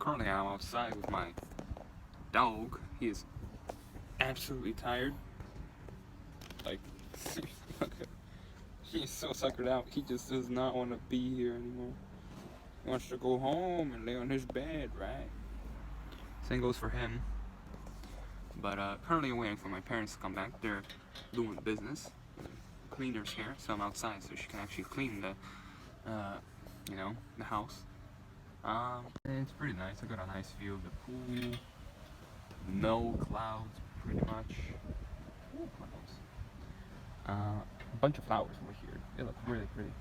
currently I'm outside with my dog. He is absolutely tired. Like, he's so suckered out. He just does not want to be here anymore. He wants to go home and lay on his bed, right? Same goes for him. But currently waiting for my parents to come back. They're doing business. Cleaners here, so I'm outside so she can actually clean the house. And it's pretty nice. I got a nice view of the pool. No clouds, pretty much. Ooh, clouds. A bunch of flowers over here. They look really pretty.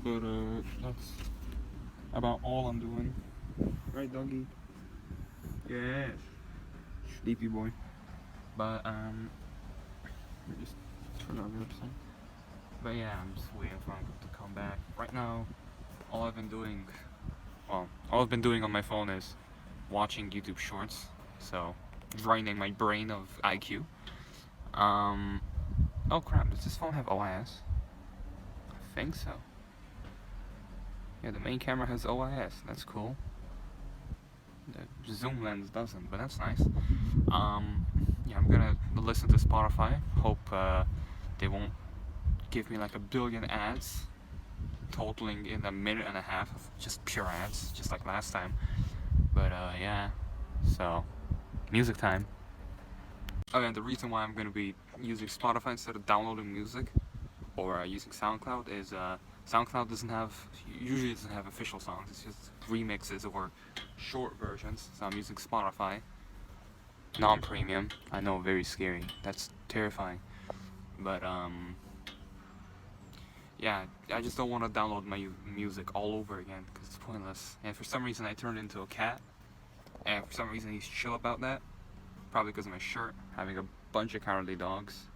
But that's about all I'm doing. Right, doggy? Yes. Sleepy boy. But let me just turn on the other side. But yeah, I'm just waiting for him to come back. Right now, all I've been doing on my phone is watching YouTube Shorts. So, draining my brain of IQ. Oh crap, does this phone have OIS? I think so. Yeah, the main camera has OIS. That's cool. The zoom lens doesn't, but that's nice. Yeah, I'm gonna listen to Spotify. Hope they won't give me like a billion ads, totaling in a minute and a half of just pure ads, just like last time. But yeah, so music time. Oh, and the reason why I'm gonna be using Spotify instead of downloading music or using SoundCloud is SoundCloud usually doesn't have official songs. It's just remixes or short versions. So I'm using Spotify, non-premium. I know, very scary. That's terrifying. But yeah, I just don't want to download my music all over again because it's pointless. And for some reason I turned into a cat, and for some reason he's chill about that. Probably because of my shirt, having a bunch of cowardly dogs.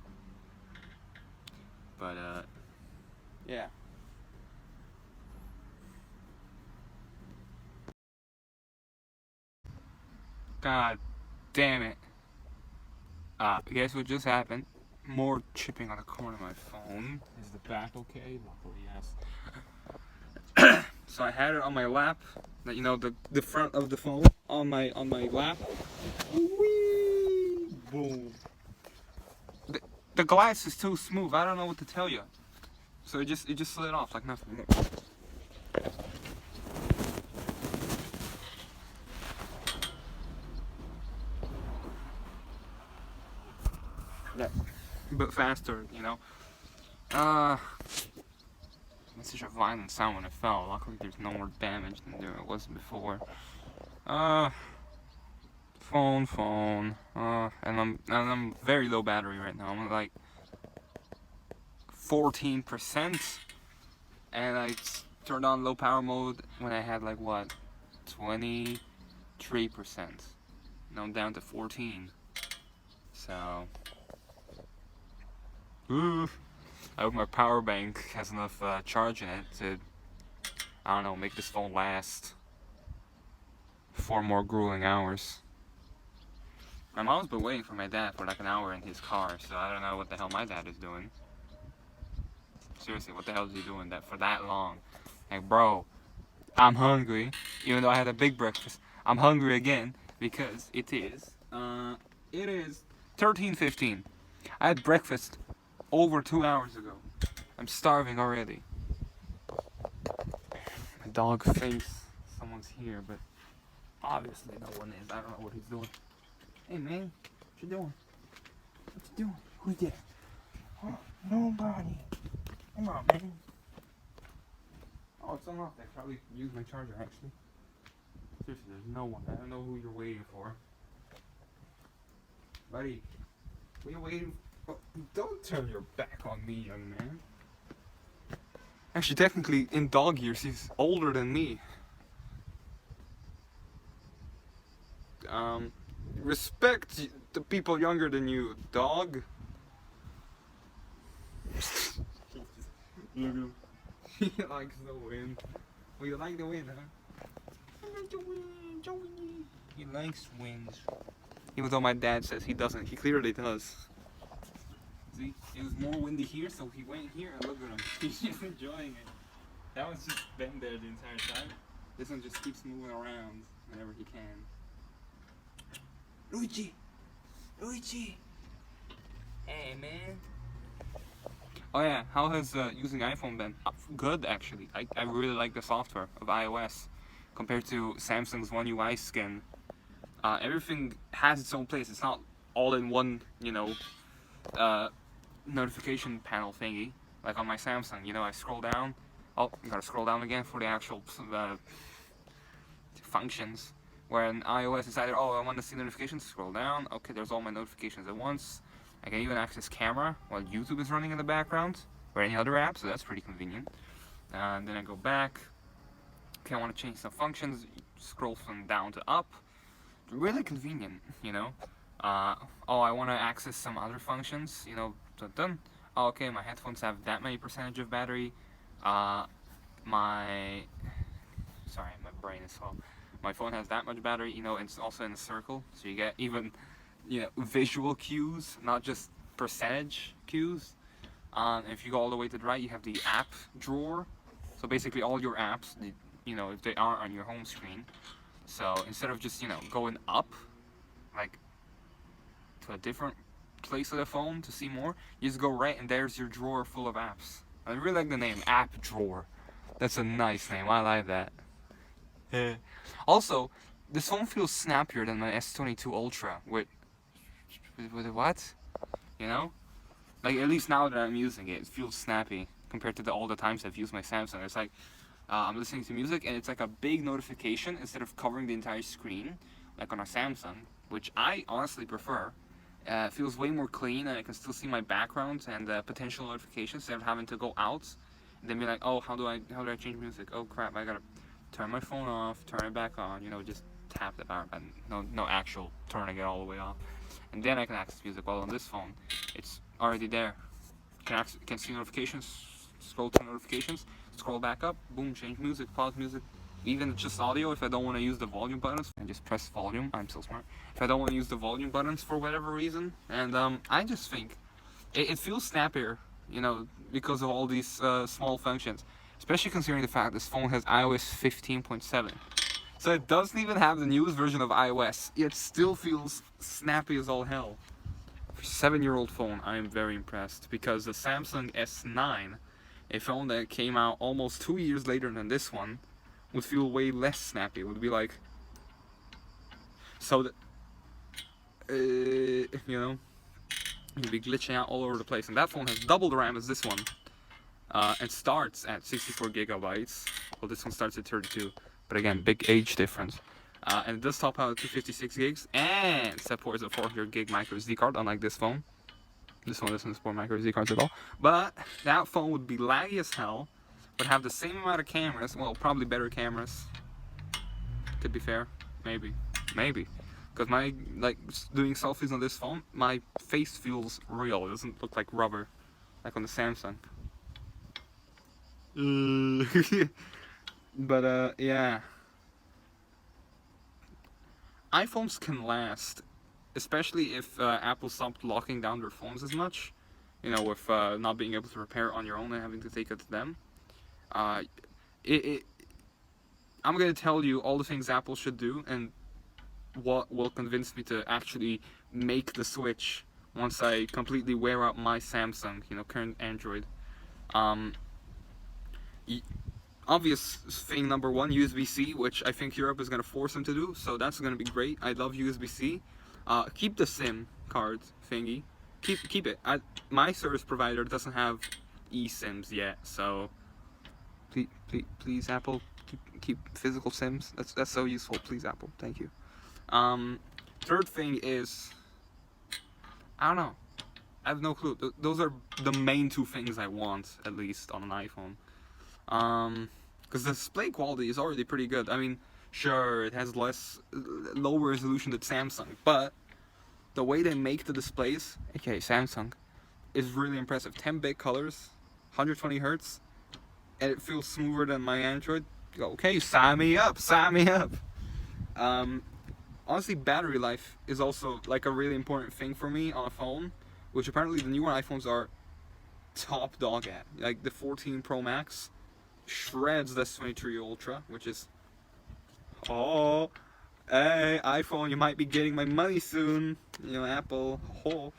But yeah. God damn it. Guess what just happened? More chipping on the corner of my phone. Is the back okay? Luckily, yes. So I had it on my lap. You know, the front of the phone on my lap. Whee! Boom. The glass is too smooth. I don't know what to tell you. So it just slid off like nothing. Yeah. But faster, you know. It's such a violent sound when it fell. Luckily there's no more damage than there was before. Phone. And I'm very low battery right now. I'm at like 14%, and I turned on low power mode when I had like what, 23%. Now I'm down to 14. So, I hope my power bank has enough charge in it to, I don't know, make this phone last 4 more grueling hours. My mom's been waiting for my dad for like an hour in his car, so I don't know what the hell my dad is doing. Seriously, what the hell is he doing that for that long? Like, bro, I'm hungry, even though I had a big breakfast. I'm hungry again because it is 13:15. I had breakfast over 2 hours ago. I'm starving already. My dog thinks someone's here, but obviously no one is. I don't know what he's doing. Hey man, what you doing? What you doing? Who's there? Oh, nobody. Come on, man. Oh, it's unlocked. I probably used my charger actually. Seriously, there's no one. I don't know who you're waiting for. Buddy, what are you waiting for? Don't turn your back on me, young man. Actually, technically, in dog years, he's older than me. Respect the people younger than you, dog. Look at him. He likes the wind. Oh, you like the wind, huh? I like the wind, Joey. He likes winds. Even though my dad says he doesn't, he clearly does. See, it was more windy here, so he went here and look at him. He's just enjoying it. That one's just been there the entire time. This one just keeps moving around whenever he can. Luigi! Luigi! Hey, man. Oh yeah, how has using iPhone been? Good, actually. I really like the software of iOS compared to Samsung's One UI skin. Everything has its own place. It's not all in one, you know, notification panel thingy. Like on my Samsung, you know, I scroll down. Oh, you gotta scroll down again for the actual functions. Where in iOS it's either, oh, I want to see notifications, scroll down. Okay, there's all my notifications at once. I can even access camera while YouTube is running in the background, or any other app, so that's pretty convenient. Then I go back. Okay, I want to change some functions. Scroll from down to up. Really convenient, you know. Oh, I want to access some other functions, you know. Dun dun. Oh, okay, my headphones have that many percentage of battery. Sorry, my brain is slow. My phone has that much battery, you know, and it's also in a circle, so you get even, you know, visual cues, not just percentage cues. If you go all the way to the right, you have the app drawer. So basically all your apps, you know, if they are on your home screen. So instead of just, you know, going up, like, to a different place of the phone to see more, you just go right and there's your drawer full of apps. I really like the name, App Drawer. That's a nice name, I like that. Also, this phone feels snappier than my S22 Ultra with what? You know? Like, at least now that I'm using it, it feels snappy compared to all the times I've used my Samsung. It's like, I'm listening to music and it's like a big notification instead of covering the entire screen, like on a Samsung, which I honestly prefer. It feels way more clean and I can still see my background and potential notifications instead of having to go out and then be like, oh, how do I change music? Oh crap, I gotta turn my phone off, turn it back on, you know, just tap the power button. No actual turning it all the way off. And then I can access music. While on this phone, it's already there. Can see notifications, scroll to notifications, scroll back up, boom, change music, pause music, even just audio if I don't want to use the volume buttons. And just press volume, I'm so smart. If I don't want to use the volume buttons for whatever reason. And I just think it feels snappier, you know, because of all these small functions. Especially considering the fact this phone has iOS 15.7. So it doesn't even have the newest version of iOS. It still feels snappy as all hell. For a 7-year-old phone, I am very impressed because the Samsung S9, a phone that came out almost 2 years later than this one, would feel way less snappy. It would be like, so that, you know, you'd be glitching out all over the place. And that phone has double the RAM as this one. And starts at 64 gigabytes. Well, this one starts at 32. But again, big age difference. And it does top out at 256 gigs and supports a 400 gig micro SD card, unlike this phone. This one doesn't support micro SD cards at all. But that phone would be laggy as hell, would have the same amount of cameras, well, probably better cameras. To be fair, maybe. Because my, like, doing selfies on this phone, my face feels real. It doesn't look like rubber, like on the Samsung. But yeah, iPhones can last, especially if Apple stopped locking down their phones as much, you know, with not being able to repair it on your own and having to take it to them. I'm gonna tell you all the things Apple should do and what will convince me to actually make the switch once I completely wear out my Samsung, you know, current Android. Obvious thing number one, USB-C, which I think Europe is going to force them to do, so that's going to be great. I love USB-C. Keep the SIM card thingy. Keep it. My service provider doesn't have eSIMs yet, so please Apple, keep physical SIMs. That's so useful. Please Apple, thank you. Third thing is, I don't know. I have no clue. Those are the main two things I want, at least on an iPhone. Because the display quality is already pretty good. I mean, sure, it has lower resolution than Samsung, but the way they make the displays, aka Samsung, is really impressive. 10 big colors, 120 Hz, and it feels smoother than my Android. Okay, sign me up. Honestly, battery life is also like a really important thing for me on a phone, which apparently the newer iPhones are top dog at. Like the 14 Pro Max shreds the S23 Ultra, which is, oh, hey, iPhone, you might be getting my money soon. You know, Apple. Oh.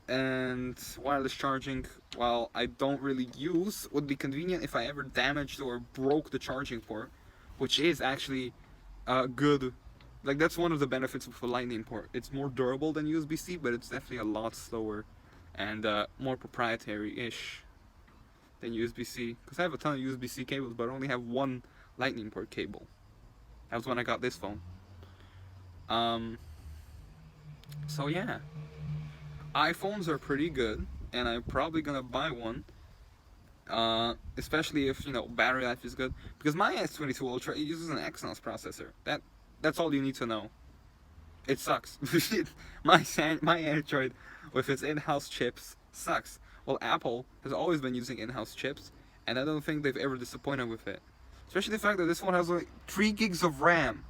And wireless charging, while I don't really use, would be convenient if I ever damaged or broke the charging port, which is actually good. Like, that's one of the benefits of a Lightning port. It's more durable than USB-C, but it's definitely a lot slower and more proprietary-ish than USB-C. Because I have a ton of USB-C cables, but I only have one Lightning port cable. That was when I got this phone. So yeah, iPhones are pretty good, and I'm probably gonna buy one. Especially if, you know, battery life is good, because my S22 Ultra, it uses an Exynos processor. That's all you need to know. It sucks. my Android with its in-house chips sucks. Well, Apple has always been using in-house chips, and I don't think they've ever disappointed with it. Especially the fact that this one has like 3 gigs of RAM.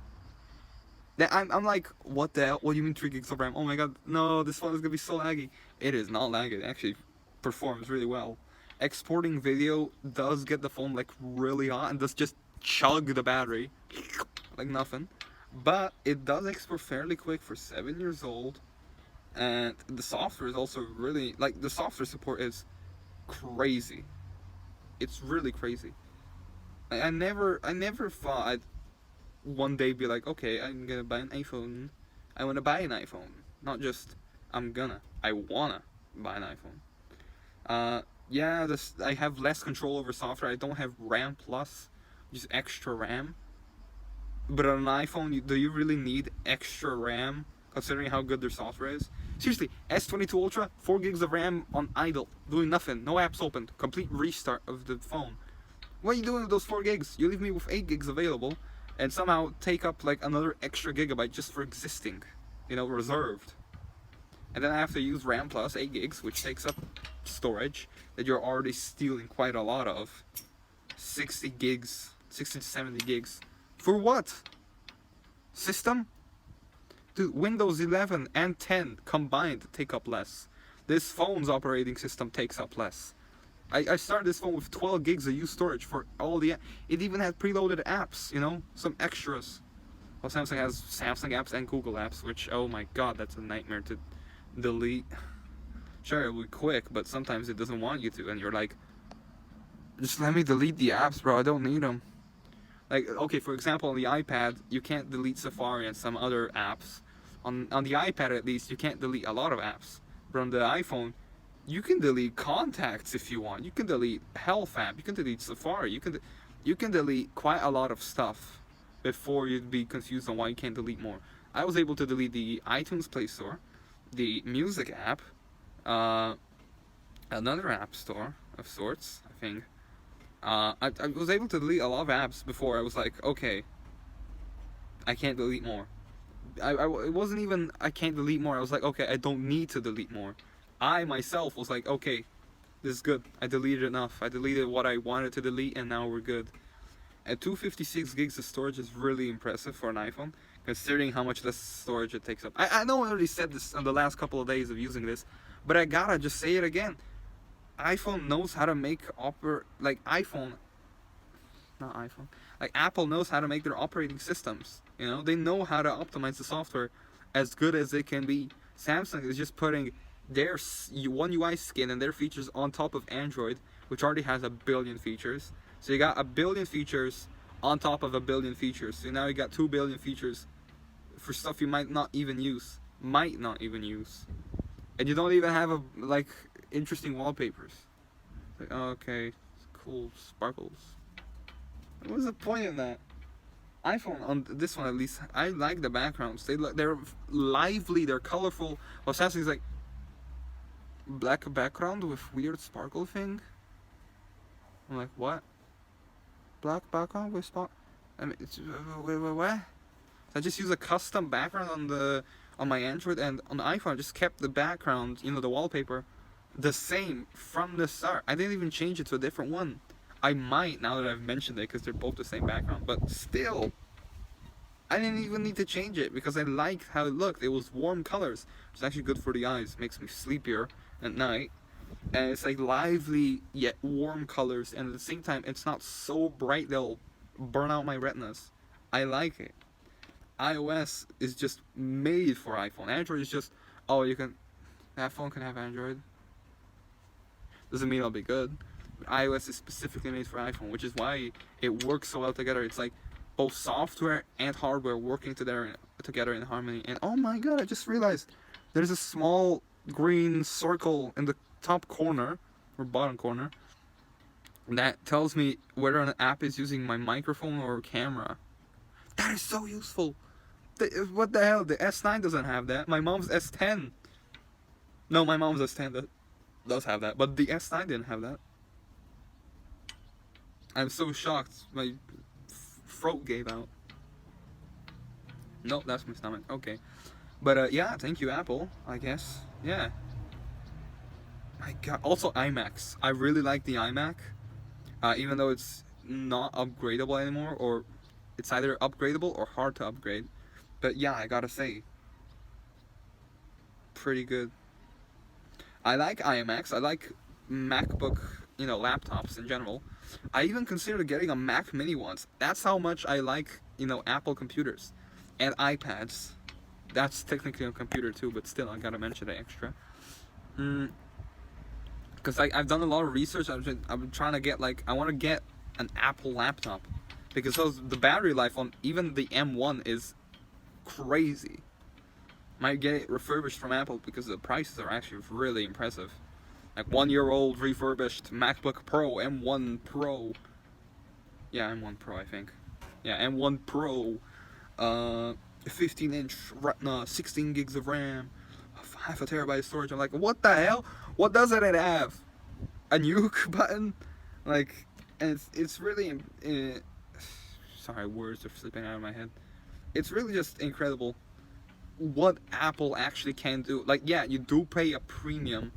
That I'm like, what the hell? What do you mean 3 gigs of RAM? Oh my god, no, this phone is gonna be so laggy. It is not laggy. It actually performs really well. Exporting video does get the phone like really hot and does just chug the battery like nothing. But it does export fairly quick for 7 years old. And the software is also really, like, the software support is crazy. It's really crazy. I never thought I'd one day be like, okay, I'm gonna buy an iPhone. I wanna buy an iPhone. Not just, I wanna buy an iPhone. Yeah, I have less control over software. I don't have RAM Plus, just extra RAM. But on an iPhone, do you really need extra RAM, considering how good their software is? Seriously, S22 Ultra, 4 gigs of RAM on idle, doing nothing, no apps opened, complete restart of the phone. What are you doing with those 4 gigs? You leave me with 8 gigs available, and somehow take up like another extra gigabyte just for existing, you know, reserved. And then I have to use RAM Plus 8 gigs, which takes up storage that you're already stealing quite a lot of. 60 gigs, 60 to 70 gigs. For what? System? Dude, Windows 11 and 10 combined take up less. This phone's operating system takes up less. I started this phone with 12 gigs of used storage for all the... It even had preloaded apps, you know? Some extras. Well, Samsung has Samsung apps and Google apps, which, oh my god, that's a nightmare to delete. Sure, it'll be quick, but sometimes it doesn't want you to, and you're like, just let me delete the apps, bro, I don't need them. Like, okay, for example, on the iPad, you can't delete Safari and some other apps. On the iPad, at least, you can't delete a lot of apps. But on the iPhone, you can delete contacts if you want. You can delete Health app. You can delete Safari. You can delete quite a lot of stuff before you'd be confused on why you can't delete more. I was able to delete the iTunes Play Store, the Music app, another app store of sorts, I think. I was able to delete a lot of apps before I was like, okay, I can't delete more. It wasn't even I can't delete more. I was like, okay, I don't need to delete more. I myself was like, okay, this is good. I deleted enough. I deleted what I wanted to delete, and now we're good. At 256 gigs of storage is really impressive for an iPhone, considering how much less storage it takes up. I know I already said this on the last couple of days of using this, but I gotta just say it again. iPhone knows how to make Apple knows how to make their operating systems. You know, they know how to optimize the software as good as it can be. Samsung is just putting their One UI skin and their features on top of Android, which already has a billion features. So you got a billion features on top of a billion features. So now you got 2 billion features for stuff you might not even use. And you don't even have interesting wallpapers. Like, oh, okay, cool sparkles. What's the point of that? iPhone, on this one at least, I like the backgrounds. They're lively, they're colorful. Well, Samsung's like black background with weird sparkle thing. I'm like, what? Black background with sparkle? I mean, it's what? I just use a custom background on my Android, and on the iPhone I just kept the background, you know, the wallpaper, the same from the start. I didn't even change it to a different one. I might, now that I've mentioned it, because they're both the same background, but still, I didn't even need to change it because I liked how it looked. It was warm colors, which is actually good for the eyes, makes me sleepier at night. and it's like lively yet warm colors, and at the same time, it's not so bright they'll burn out my retinas. I like it. iOS is just made for iPhone. Android is just, oh, you can, that phone can have Android. Doesn't mean it'll be good. iOS is specifically made for iPhone, which is why it works so well together. It's like both software and hardware working together in harmony. And oh my god, I just realized there's a small green circle in the top corner or bottom corner that tells me whether an app is using my microphone or camera. That is so useful. What the hell? The S9 doesn't have that. My mom's S10. No, my mom's S10 that does have that, but the S9 didn't have that. I'm so shocked. My throat gave out. Nope, that's my stomach. Okay. But yeah, thank you, Apple, I guess. Yeah. My god. Also, iMacs. I really like the iMac. Even though it's not upgradable anymore, or it's either upgradable or hard to upgrade. But yeah, I gotta say, pretty good. I like iMacs. I like MacBook, laptops in general. I even considered getting a Mac Mini once. That's how much I like, Apple computers and iPads. That's technically a computer too, but still, I gotta mention it extra. Because I've done a lot of research. I'm trying to get I want to get an Apple laptop, because the battery life on even the M1 is crazy. Might get it refurbished from Apple because the prices are actually really impressive. Like 1-year-old refurbished MacBook Pro, M1 Pro. Yeah, M1 Pro, I think. Yeah, M1 Pro. 15-inch Retina, 16 gigs of RAM, half a terabyte of storage. I'm like, what the hell? What doesn't it have? A nuke button? And it's really. Sorry, words are slipping out of my head. It's really just incredible what Apple actually can do. Yeah, you do pay a premium,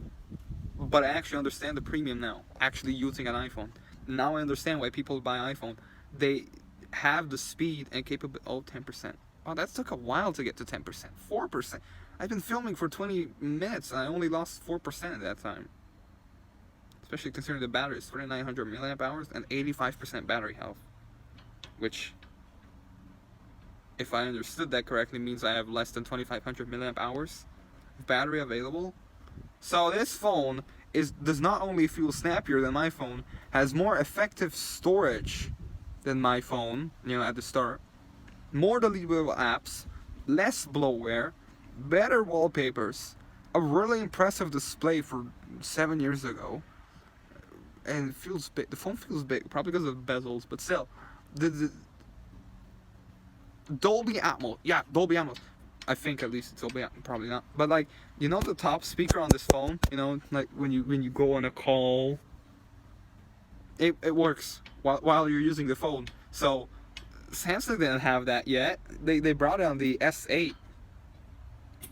but I actually understand the premium now, actually using an iPhone. Now I understand why people buy iPhone. They have the speed and capability. Oh, 10%. Wow, that took a while to get to 10%. 4%. I've been filming for 20 minutes and I only lost 4% at that time. Especially considering the battery is 3,900 milliamp hours and 85% battery health. Which, if I understood that correctly, means I have less than 2,500 milliamp hours of battery available. So this phone does not only feel snappier than my phone, has more effective storage than my phone, at the start, more deletable apps, less bloatware, better wallpapers, a really impressive display for 7 years ago, and it feels big. The phone feels big, probably because of the bezels, but still, the Dolby Atmos, yeah, Dolby Atmos. I think at least it's Dolby Atmos, probably not. But the top speaker on this phone, when you go on a call, it works while you're using the phone. So Samsung didn't have that yet. They brought it on the S8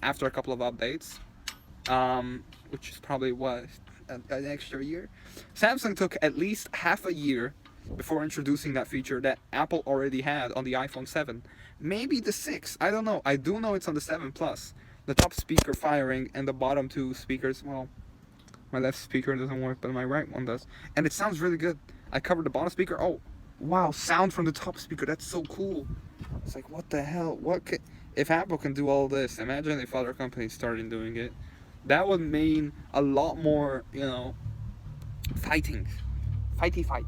after a couple of updates, which is probably an extra year. Samsung took at least half a year before introducing that feature that Apple already had on the iPhone 7. Maybe the 6, I don't know. I do know it's on the 7 Plus. The top speaker firing and the bottom two speakers, well, my left speaker doesn't work, but my right one does. And it sounds really good. I covered the bottom speaker. Oh, wow, sound from the top speaker. That's so cool. It's like, what the hell? If Apple can do all this, imagine if other companies started doing it. That would mean a lot more, fighting. Fight.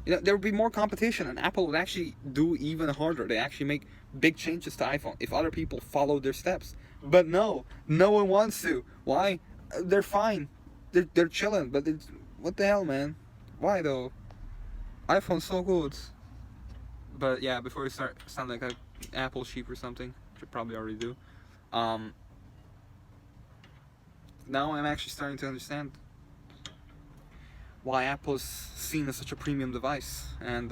There would be more competition, and Apple would actually do even harder. They actually make big changes to iPhone if other people follow their steps. But no one wants to. Why? They're fine. They're chilling. But what the hell, man? Why though? iPhone's so good. But yeah, before we sound like an Apple sheep or something, which I probably already do. Now I'm actually starting to understand why Apple is seen as such a premium device. And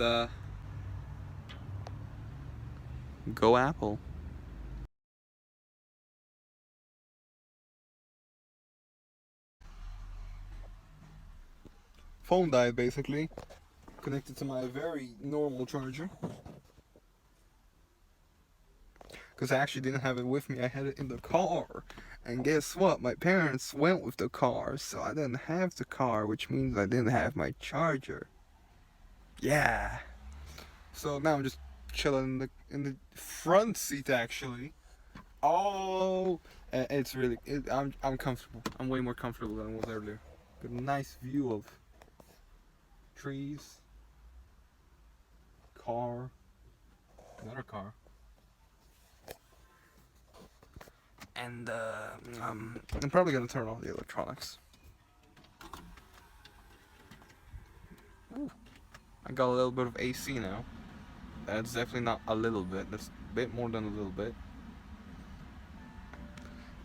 go Apple. Phone died basically. Connected to my very normal charger. because I actually didn't have it with me. I had it in the car. And guess what? My parents went with the car, so I didn't have the car, which means I didn't have my charger. Yeah. So now I'm just chilling in the front seat actually. Oh, it's really I'm comfortable. I'm way more comfortable than I was earlier. Got a nice view of trees, car, another car, and I'm probably gonna turn off the electronics. Ooh, I got a little bit of AC now. That's definitely not a little bit. That's a bit more than a little bit.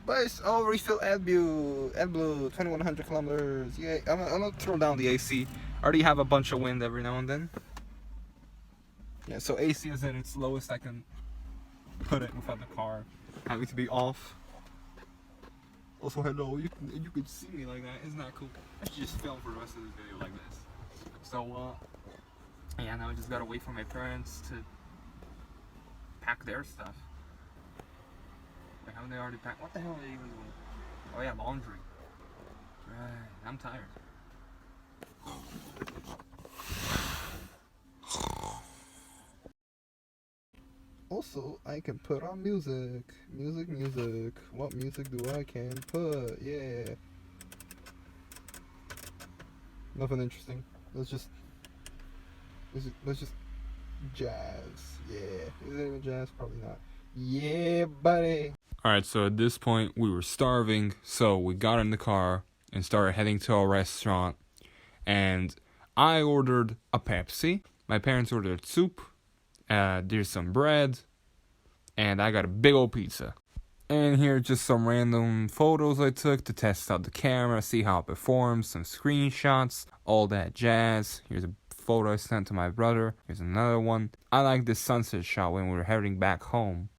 But it's all refill AdBlue 2100 kilometers. Yeah, I'm gonna throw down the AC. I already have a bunch of wind every now and then. Yeah, so AC is at its lowest I can put it without the car having to be off. Also, hello, you can see me like that. Isn't that cool? I should just film for the rest of this video like this. So, yeah, now I just gotta wait for my parents to pack their stuff. Wait, haven't they already packed? What the hell are they even doing? Oh yeah, laundry. Right, I'm tired. Also, I can put on music. Music. What music do I can put? Yeah. Nothing interesting. Let's just jazz. Yeah. Is it even jazz? Probably not. Yeah, buddy. Alright, so at this point we were starving, so we got in the car and started heading to a restaurant. And I ordered a Pepsi. My parents ordered soup. There's some bread. And I got a big old pizza. And here are just some random photos I took to test out the camera, see how it performs, some screenshots, all that jazz. Here's a photo I sent to my brother. Here's another one. I like this sunset shot when we were heading back home.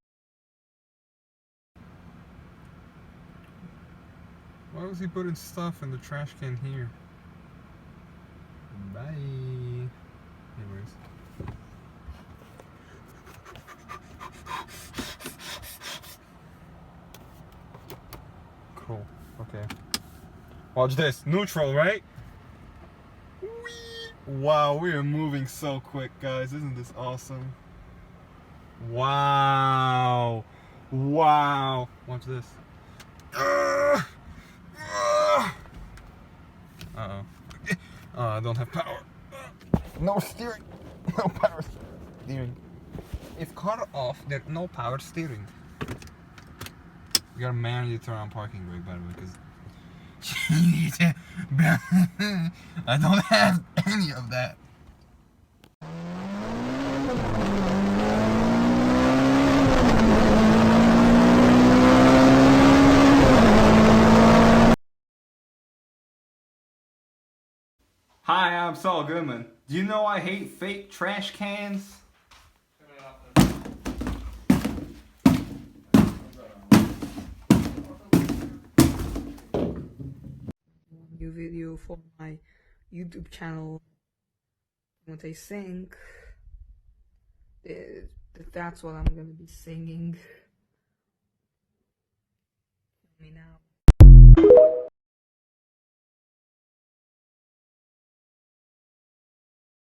Why was he putting stuff in the trash can here? Bye. Anyways. Cool. Okay. Watch this. Neutral, right? Whee! Wow, we are moving so quick, guys. Isn't this awesome? Wow. Wow. Watch this. Uh-oh. I don't have power. No steering. No power steering. If car off, there's no power steering. We gotta manually turn on parking brake, by the way, because I don't have any of that. Hi, I'm Saul Goodman. Do you know I hate fake trash cans? New video for my YouTube channel. When they sing, that's what I'm gonna be singing. Me now.